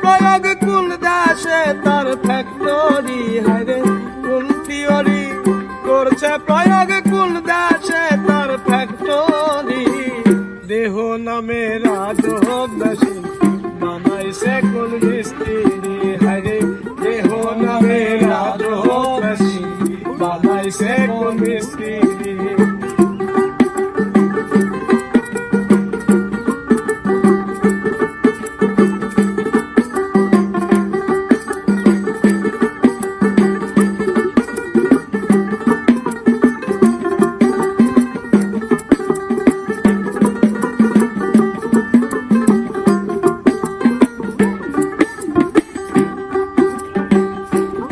প্রয়োগ কোন দেশে তার ফ্যাক্টরি, হায়রে কোন থিওরি করছে প্রয়োগ কোন দেশে তার ফ্যাক্টরি। দেহ নামে রাজব মেশিন বানাইছে কোন মিস্ত্রি, হায়রে দেহ নামে রাজব মেশিন বানাইছে কোন মিস্ত্রি।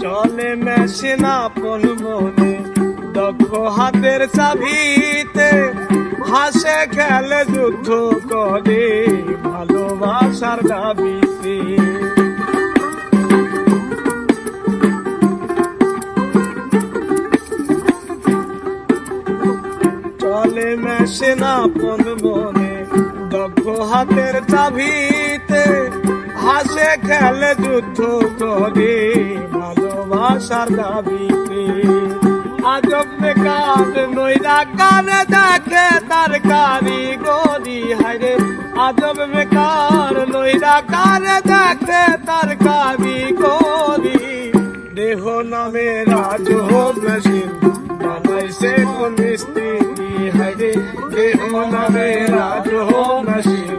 চলে মেশিন আপন মনে দক্ষ হাতের চাবিতে, হাসে খেলে যুদ্ধ করে ভালোবাসার দাবিতে। চলে মেশিন আপন মনে দক্ষ হাতের চাবিতে, হাসে খেলে যুদ্ধ করে ভালোবাসার দাবিতে। আজব বেকার নইরা কানে দেখে তার কারিগরি, হায়রে আজব বেকার নইরা কানে দেখে তার কারিগরি। দেহ নামে রাজব মেশিন বানাইছে কোন মিস্ত্রি, হায়রে দেহ নামে রাজব মেশিন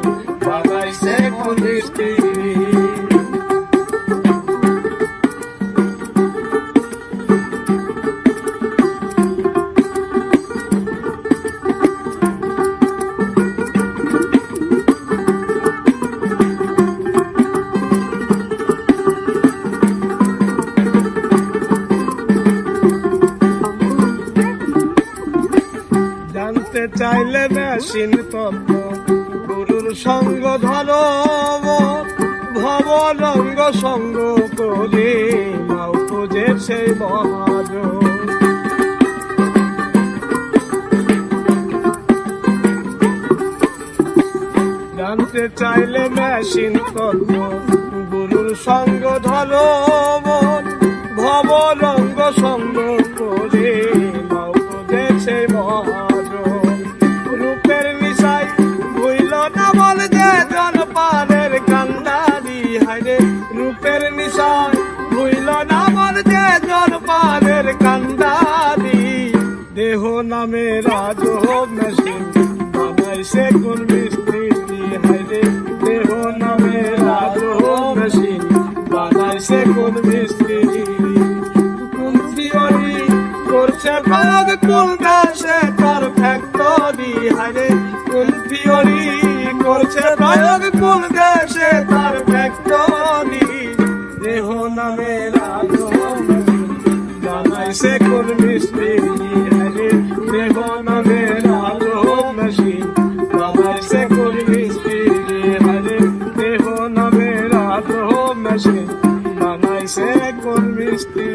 বানাইছে কোন মিস্ত্রি। জানতে চাইলে মেশিন তত্ত্ব গুরুর সঙ্গ ধরো, ভবরঙ্গ সঙ্গ করে নাও খুঁজে সেই মহাজ। জানতে চাইলে মেশিন তত্ত্ব গুরুর সঙ্গ ধরো, ভবরঙ্গ সঙ্গ করে নাও খুঁজে সেই মহাজ। রূপের নিশাই ভুইল না বল যে জনপানের কান্দারি, হায়রে রূপের নিশাই ভুইল না বল যে জনপানের কান্দারি। দেহ নামে রাজব মেশিন বানাইছে কোন মিস্ত্রি, হায়রে দেহ নামে রাজব মেশিন বানাইছে কোন মিস্ত্রি। কোন থিওরি করছে প্রয়োগ কোন দেশে তার ফ্যাক্টরি, হায়রে কোন থিওরি করছে প্রয়োগ কোন দেশে তার ফ্যাক্টরি। দেহ নামে রাজব মেশিন বানাইছে কোন মিস্ত্রি, হায়রে দেহ নামে রাজব মেশিন বানাইছে কোন মিস্ত্রি, হায়রে দেহ নামে রাজব মেশিন বানাইছে কোন মিস্ত্রি।